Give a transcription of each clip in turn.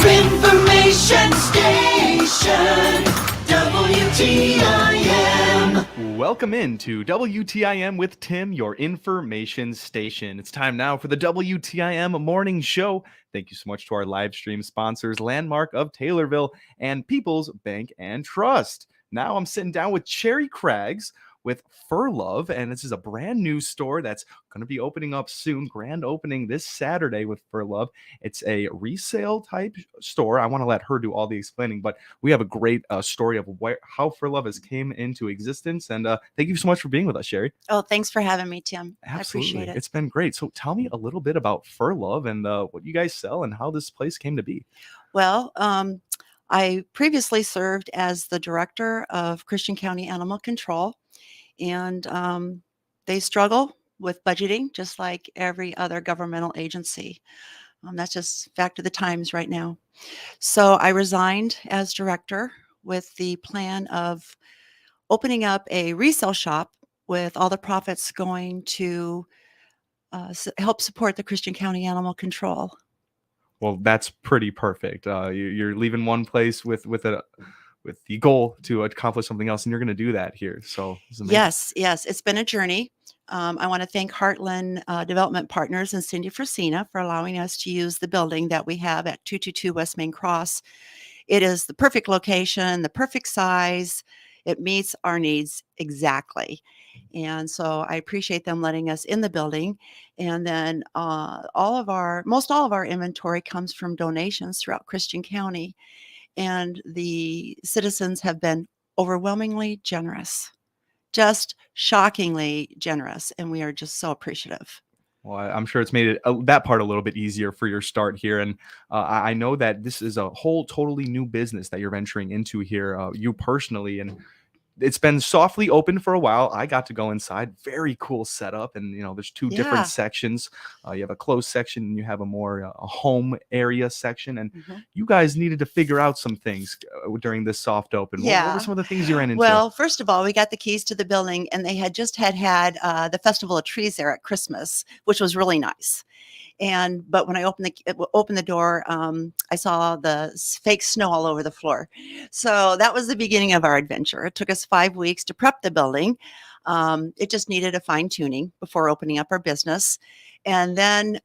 information station, WTIM. Welcome in to WTIM with Tim, your information station. It's time now for the WTIM morning show. Thank you so much to our live stream sponsors, Landmark of Taylorville and People's Bank and Trust. Now I'm sitting down with Cherry Crags with Fur Love, and this is a brand new store that's going to be opening up soon. Grand opening this Saturday with Fur Love. It's a resale type store. I want to let her do all the explaining, but we have a great story of how Fur Love has came into existence. And thank you so much for being with us, Sherry. Oh, thanks for having me, Tim. Absolutely. I appreciate it. It's been great. So tell me a little bit about Fur Love and what you guys sell and how this place came to be. Well, I previously served as the director of Christian County Animal Control, and they struggle with budgeting just like every other governmental agency. That's just fact of the times right now. So I resigned as director with the plan of opening up a resale shop with all the profits going to help support the Christian County Animal Control. Well, that's pretty perfect. You're leaving one place with the goal to accomplish something else, and you're going to do that here. So yes, it's been a journey. I want to thank Heartland Development Partners and Cindy Frasina for allowing us to use the building that we have at 222 West Main Cross. It is the perfect location, the perfect size. It meets our needs exactly. And so I appreciate them letting us in the building. And then most all of our inventory comes from donations throughout Christian County. And the citizens have been overwhelmingly generous, just shockingly generous. And we are just so appreciative. Well, I'm sure it's made it that part a little bit easier for your start here. And I know that this is a whole totally new business that you're venturing into here, you personally. And it's been softly open for a while. I got to go inside. Very cool setup. And, there's two different sections. You have a closed section and you have a more a home area section. And you guys needed to figure out some things during this soft open. Yeah. What were some of the things you ran into? Well, first of all, we got the keys to the building, and they had just had the Festival of Trees there at Christmas, which was really nice. But when I opened the door, I saw the fake snow all over the floor. So that was the beginning of our adventure. It took us 5 weeks to prep the building. It just needed a fine tuning before opening up our business. And then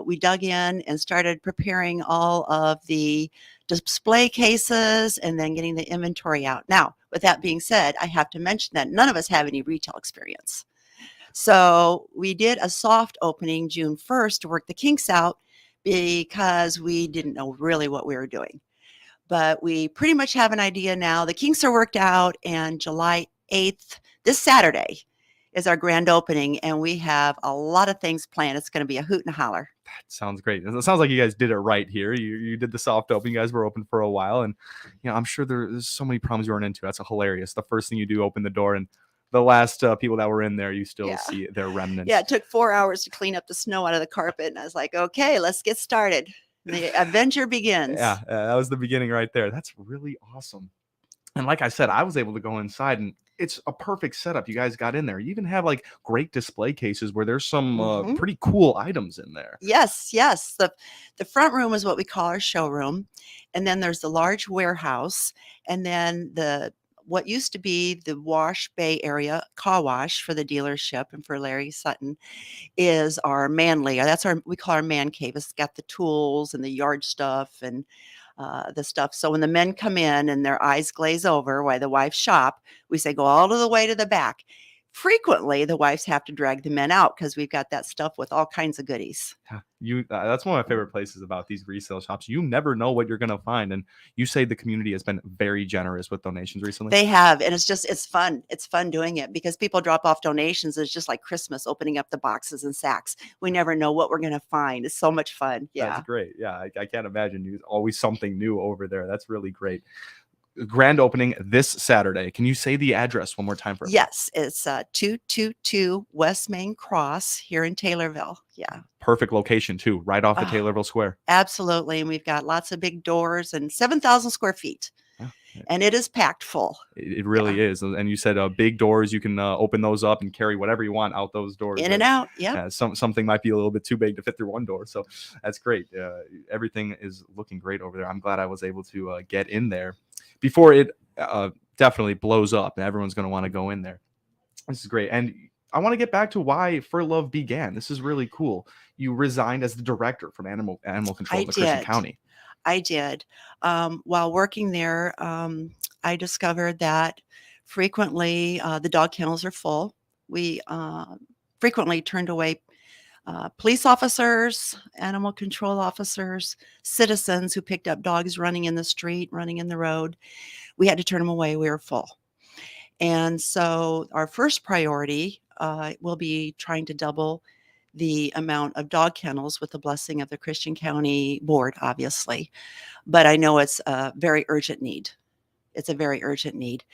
we dug in and started preparing all of the display cases and then getting the inventory out. Now, with that being said, I have to mention that none of us have any retail experience. So we did a soft opening June 1st to work the kinks out because we didn't know really what we were doing. But we pretty much have an idea now. The kinks are worked out, and July 8th, this Saturday, is our grand opening, and we have a lot of things planned. It's going to be a hoot and a holler. That sounds great. It sounds like you guys did it right here. You did the soft open. You guys were open for a while, and I'm sure there's so many problems you run into. That's hilarious. The first thing you do, open the door, and the last people that were in there, you still see their remnants. Yeah, it took 4 hours to clean up the snow out of the carpet, and I was like, okay, let's get started. The adventure begins. Yeah, that was the beginning right there. That's really awesome. And like I said, I was able to go inside, and it's a perfect setup. You guys got in there. You even have like great display cases where there's some pretty cool items in there. Yes. The front room is what we call our showroom. And then there's the large warehouse. And then what used to be the wash bay area, car wash for the dealership and for Larry Sutton, is our man layer. We call our man cave. It's got the tools and the yard stuff and the stuff. So when the men come in and their eyes glaze over while the wives shop, we say, go all the way to the back. Frequently, the wives have to drag the men out because we've got that stuff with all kinds of goodies. That's one of my favorite places about these resale shops. You never know what you're going to find. And you say the community has been very generous with donations recently. They have. And it's fun. It's fun doing it because people drop off donations. It's just like Christmas, opening up the boxes and sacks. We never know what we're going to find. It's so much fun. Yeah. That's great. Yeah. I can't imagine. There's always something new over there. That's really great. Grand opening this Saturday. Can you say the address one more time for us? Yes, it's 222 West Main Cross here in Taylorville. Yeah. Perfect location too, right off the Taylorville Square. Absolutely. And we've got lots of big doors and 7,000 square feet. Yeah. and it is packed full. It really is. And you said big doors. You can open those up and carry whatever you want out those doors. In and out. Yep. Something might be a little bit too big to fit through one door. So that's great. Everything is looking great over there. I'm glad I was able to get in there before it definitely blows up and everyone's going to want to go in there. This is great. And I want to get back to why Fur Love began. This is really cool. You resigned as the director from animal control I of the Christian did. County. I did. While working there, I discovered that frequently the dog kennels are full. We frequently turned away police officers, animal control officers, citizens who picked up dogs running in the street, running in the road. We had to turn them away. We were full. And so our first priority will be trying to double the amount of dog kennels with the blessing of the Christian County Board, obviously. But I know it's a very urgent need. It's a very urgent need.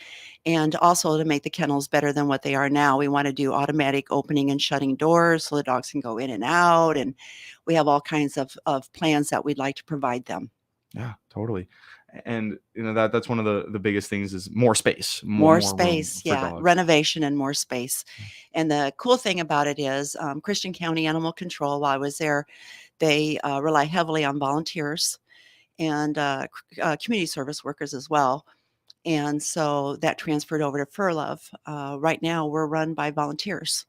And also to make the kennels better than what they are now, we want to do automatic opening and shutting doors so the dogs can go in and out. And we have all kinds of plans that we'd like to provide them. Yeah, totally. And that's one of the biggest things is more space, More room space, for yeah, dogs. renovation and more space. And the cool thing about it is Christian County Animal Control, while I was there, they rely heavily on volunteers and community service workers as well. And so that transferred over to Fur Love. Right now, we're run by volunteers.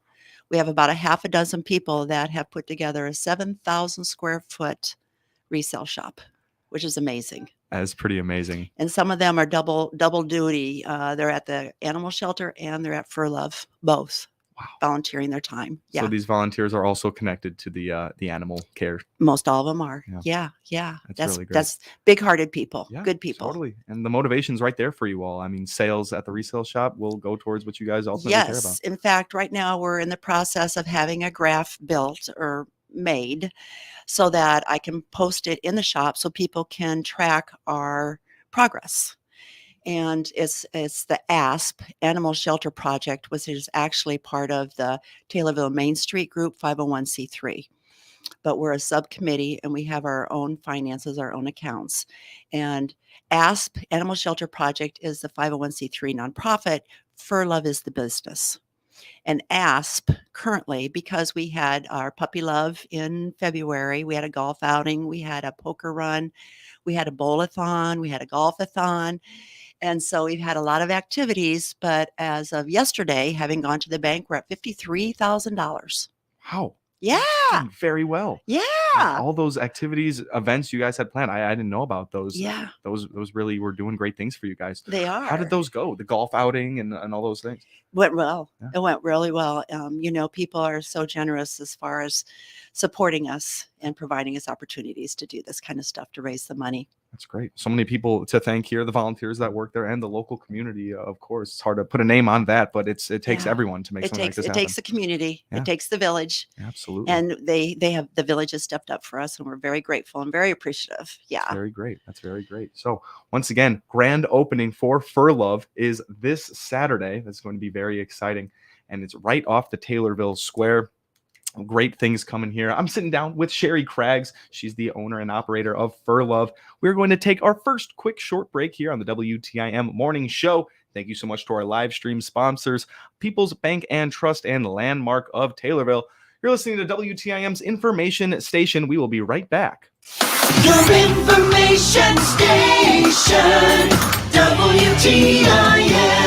We have about a half a dozen people that have put together a 7,000 square foot resale shop, which is amazing. That's pretty amazing. And some of them are double duty. They're at the animal shelter and they're at Fur Love, both. Wow. Volunteering their time. Yeah. So these volunteers are also connected to the animal care. Most all of them are. Yeah. Yeah. That's really great. That's big-hearted people. Yeah, Good people. Totally. And the motivation's right there for you all. I mean, sales at the resale shop will go towards what you guys ultimately care about. Yes. In fact, right now we're in the process of having a graph built or made so that I can post it in the shop so people can track our progress. And it's the ASP, Animal Shelter Project, which is actually part of the Taylorville Main Street Group 501c3. But we're a subcommittee and we have our own finances, our own accounts. And ASP, Animal Shelter Project, is the 501c3 nonprofit. Fur Love is the business. And ASP currently, because we had our puppy love in February, we had a golf outing, we had a poker run, we had a bowl-a-thon, we had a golf-a-thon. And so we've had a lot of activities, but as of yesterday, having gone to the bank, we're at $53,000. Wow. Yeah. Doing very well. Yeah. All those activities, events you guys had planned, I didn't know about those. Yeah. Those really were doing great things for you guys. They are. How did those go? The golf outing and all those things? Went well. Yeah. It went really well. People are so generous as far as supporting us and providing us opportunities to do this kind of stuff to raise the money. That's great. So many people to thank here, the volunteers that work there and the local community, of course. It's hard to put a name on that, but it takes Yeah. everyone to make something like this happen. It takes the community. Yeah. It takes the village. Absolutely. And the village has stepped up for us and we're very grateful and very appreciative. Yeah. That's very great. That's very great. So once again, grand opening for Fur Love is this Saturday. That's going to be very exciting. And it's right off the Taylorville Square. Great things coming here. I'm sitting down with Sherry Craggs. She's the owner and operator of Fur Love. We're going to take our first quick short break here on the WTIM Morning Show. Thank you so much to our live stream sponsors, People's Bank and Trust and Landmark of Taylorville. You're listening to WTIM's information station. We will be right back. Your information station, WTIM.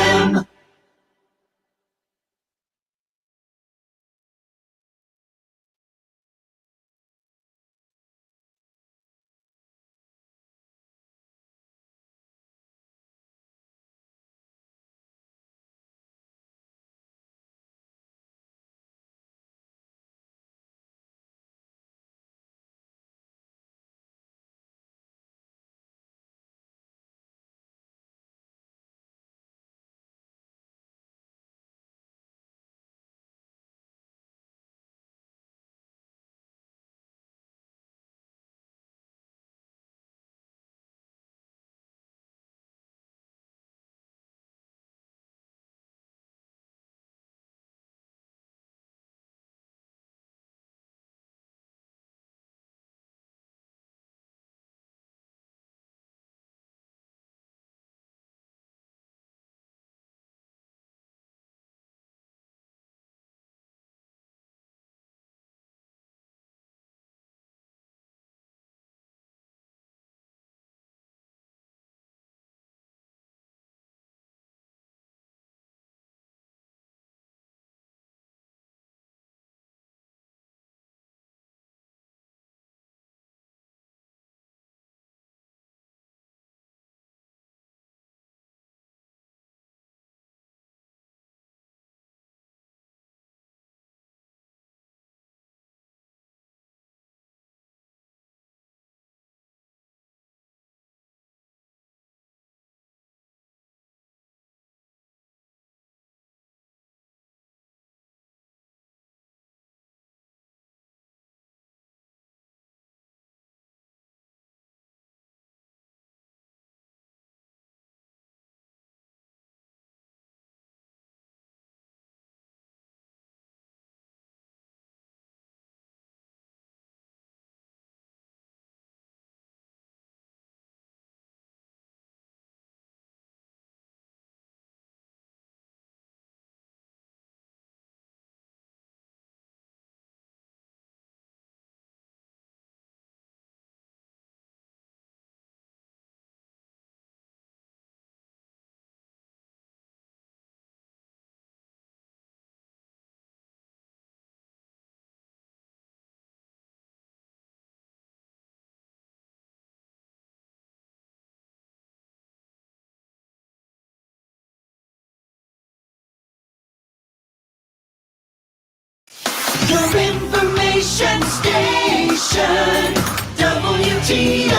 Your information station, WTIM.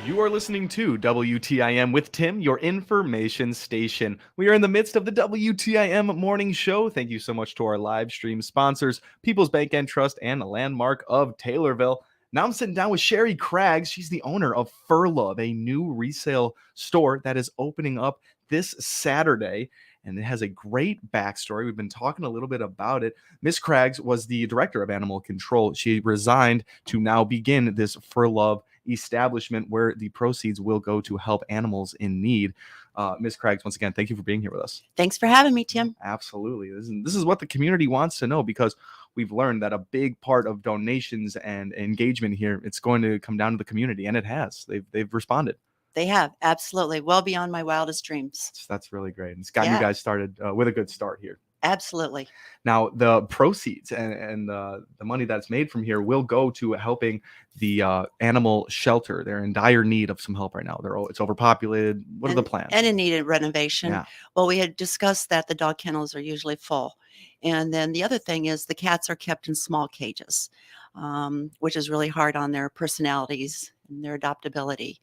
You are listening to WTIM with Tim, your information station. We are in the midst of the WTIM morning show. Thank you so much to our live stream sponsors, People's Bank and Trust and Landmark of Taylorville. Now I'm sitting down with Sherry Craggs. She's the owner of Fur Love, a new resale store that is opening up this Saturday. And it has a great backstory. We've been talking a little bit about it. Miss Craggs was the director of animal control. She resigned to now begin this Fur Love establishment where the proceeds will go to help animals in need. Miss Craggs, once again, thank you for being here with us. Thanks for having me, Tim. Absolutely. This is what the community wants to know, because we've learned that a big part of donations and engagement here, it's going to come down to the community, and it has. They've responded. They have, absolutely, well beyond my wildest dreams. That's really great. It's gotten you guys started with a good start here. Absolutely. Now, the proceeds and the money that's made from here will go to helping the animal shelter. They're in dire need of some help right now. It's overpopulated. What are the plans? And it needed renovation. Yeah. Well, we had discussed that the dog kennels are usually full. And then the other thing is the cats are kept in small cages, which is really hard on their personalities and their adoptability.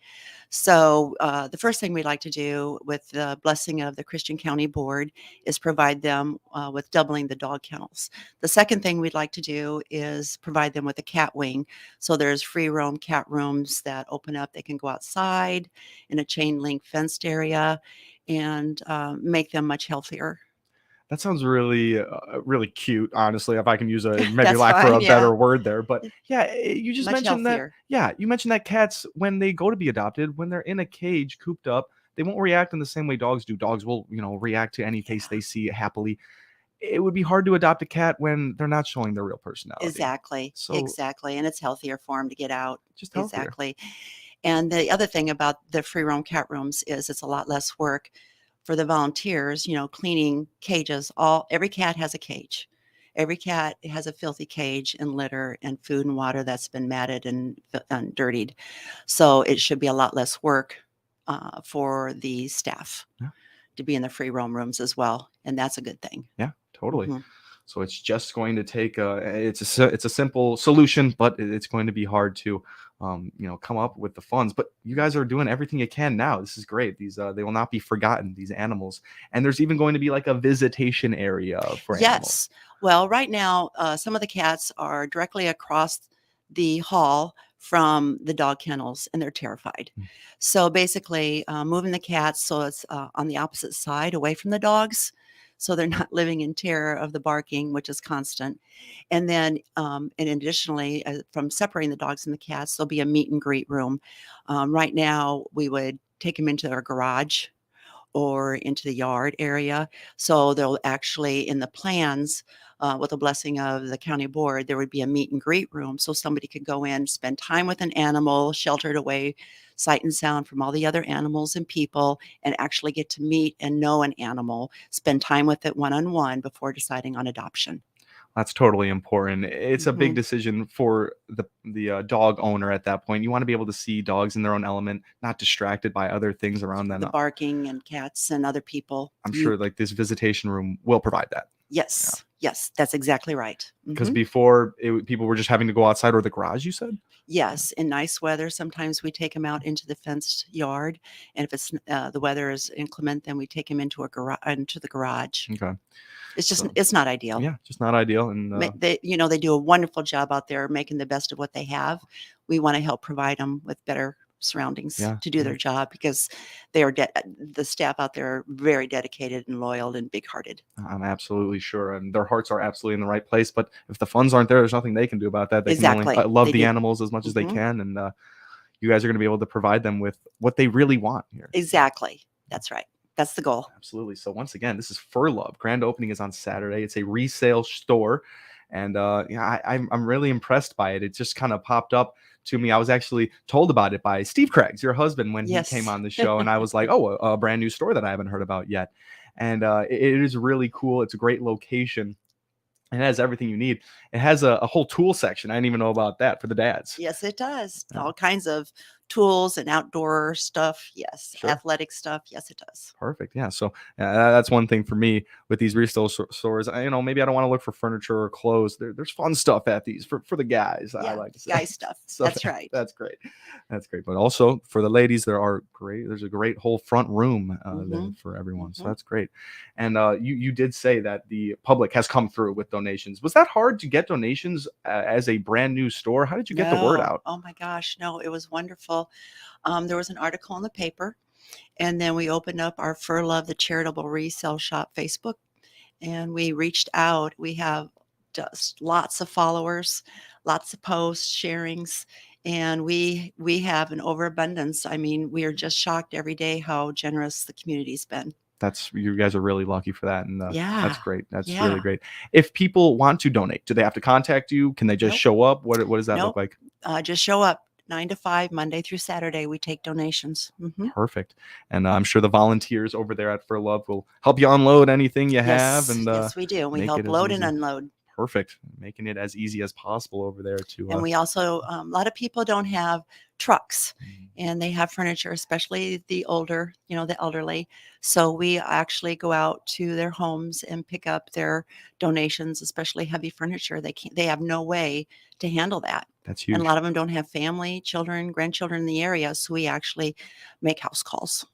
So the first thing we'd like to do, with the blessing of the Christian County Board, is provide them with doubling the dog kennels. The second thing we'd like to do is provide them with a cat wing. So there's free roam cat rooms that open up. They can go outside in a chain link fenced area and make them much healthier. That sounds really, really cute, honestly, if I can use maybe That's lack for a fine, yeah. better word there. But yeah, you just Much mentioned healthier. you mentioned that cats, when they go to be adopted, when they're in a cage cooped up, they won't react in the same way dogs do. Dogs will, react to any face they see happily. It would be hard to adopt a cat when they're not showing their real personality. Exactly. So Exactly. And it's healthier for them to get out. just healthier. Exactly. And the other thing about the free roam cat rooms is it's a lot less work for the volunteers, cleaning cages. Every cat has a cage. Every cat has a filthy cage and litter and food and water that's been matted and dirtied. So it should be a lot less work for the staff to be in the free roam rooms as well. And that's a good thing. Yeah, totally. Mhm. So it's just going to take it's a simple solution, but it's going to be hard to come up with the funds. But you guys are doing everything you can now. This is great. These they will not be forgotten, these animals. And there's even going to be like a visitation area for animals. Yes. Well, right now, some of the cats are directly across the hall from the dog kennels, and they're terrified. So basically, moving the cats so it's on the opposite side, away from the dogs, so they're not living in terror of the barking, which is constant. And then, and additionally, from separating the dogs and the cats, there'll be a meet and greet room. Right now, we would take them into our garage or into the yard area. So they'll actually, in the plans, with the blessing of the county board, there would be a meet and greet room. So somebody could go in, spend time with an animal, sheltered away, sight and sound from all the other animals and people, and actually get to meet and know an animal, spend time with it one-on-one before deciding on adoption. That's totally important. It's a big Mhm. decision for the dog owner at that point. You want to be able to see dogs in their own element, not distracted by other things around them. The barking and cats and other people. I'm sure like this visitation room will provide that. Yes. Yes, that's exactly right. Because Mhm. before, people were just having to go outside or the garage, you said? Yes, in nice weather, sometimes we take them out into the fenced yard, and if it's the weather is inclement, then we take them into the garage. Okay. It's just So, it's not ideal. yeah, just not ideal. And They do a wonderful job out there making the best of what they have. We want to help provide them with better surroundings Yeah, to do their job, because they are the staff out there are very dedicated and loyal and big-hearted. I'm absolutely sure. And their hearts are absolutely in the right place. But if the funds aren't there, there's nothing they can do about that. They can Exactly. only love They the do. animals as much as they Mhm. can. And you guys are going to be able to provide them with what they really want here. Exactly. That's right. That's the goal. Absolutely. So once again, this is Fur Love. Grand opening is on Saturday. It's a resale store. And I'm really impressed by it. It just kind of popped up to me. I was actually told about it by Steve Craggs, your husband, when Yes. he came on the show. And I was like, oh, a brand new store that I haven't heard about yet. And it is really cool. It's a great location. It has everything you need. It has a whole tool section. I didn't even know about that for the dads. Yes, it does. Yeah. All kinds of tools and outdoor stuff. Yes. Sure. Athletic stuff. Yes, it does. Perfect. Yeah. So that's one thing for me with these resale stores. Maybe I don't want to look for furniture or clothes. There's fun stuff at these for the guys. I Yeah. like to say. Guy stuff. So That's right. That's great. That's great. But also for the ladies, there's a great whole front room there for everyone. So that's great. And you did say that the public has come through with donations. Was that hard to get donations as a brand new store? How did you get the word No. out? Oh my gosh. No, it was wonderful. There was an article in the paper, and then we opened up our Fur Love, the charitable resale shop Facebook, and we reached out. We have just lots of followers, lots of posts, sharings, and we have an overabundance. I mean, we are just shocked every day how generous the community's been. You guys are really lucky for that, and that's Yeah. great. That's Yeah. really great. If people want to donate, do they have to contact you? Can they just Nope. show up? What does that look Nope. like? Just show up 9 to 5, Monday through Saturday. We take donations. Perfect. And I'm sure the volunteers over there at For Love will help you unload anything you have, Yes, and yes, we do. We make help it as load and easy. unload. Perfect. Making it as easy as possible over there to. And we also, a lot of people don't have trucks, and they have furniture, especially the older, the elderly. So we actually go out to their homes and pick up their donations, especially heavy furniture. They have no way to handle that. That's And huge. a lot of them don't have family, children, grandchildren in the area. So we actually make house calls.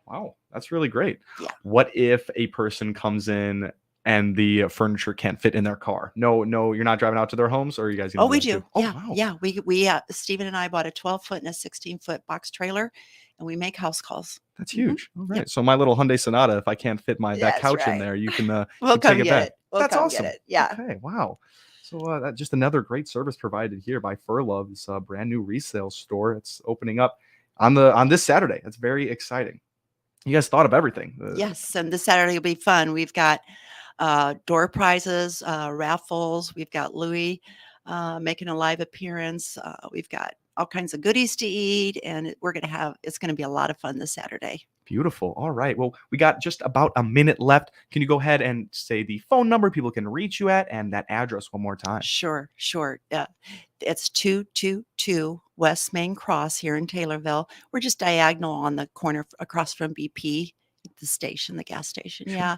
Wow, that's really great. Yeah. What if a person comes in and the furniture can't fit in their car? No, you're not driving out to their homes, or are you guys gonna Oh, we that do. too? Oh, Yeah. wow. Yeah. Stephen and I bought a 12-foot and a 16-foot box trailer, and we make house calls. That's Mhm. huge. All right. So my little Hyundai Sonata, if I can't fit that That's couch in right. there, you can We'll you can come take it get back. it. We'll That's come awesome. get it. Yeah. Okay. Wow. So that's just another great service provided here by Fur Love. It's a brand new resale store. It's opening up on this Saturday. That's very exciting. You guys thought of everything. Yes. And this Saturday will be fun. We've got door prizes, raffles. We've got Louis making a live appearance. We've got all kinds of goodies to eat, and it's going to be a lot of fun this Saturday. Beautiful. All right. Well, we got just about a minute left. Can you go ahead and say the phone number people can reach you at and that address one more time? Sure. It's 222 West Main Cross here in Taylorville. We're just diagonal on the corner across from BP, the gas station. Sure. Yeah.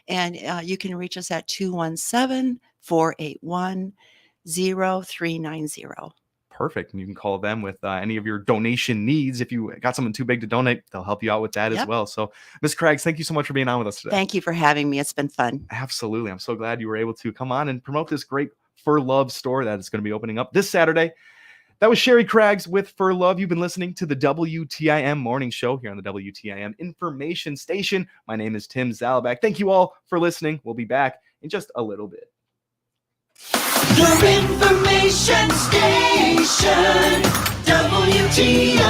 And you can reach us at 217-481-0390. Perfect. And you can call them with any of your donation needs. If you got something too big to donate, they'll help you out with that as Yep. well. So, Ms. Craggs, thank you so much for being on with us today. Thank you for having me. It's been fun. Absolutely. I'm so glad you were able to come on and promote this great Fur Love store that is going to be opening up this Saturday. That was Sherry Craggs with Fur Love. You've been listening to the WTIM morning show here on the WTIM information station. My name is Tim Zalabak. Thank you all for listening. We'll be back in just a little bit. Your information station, WTIM.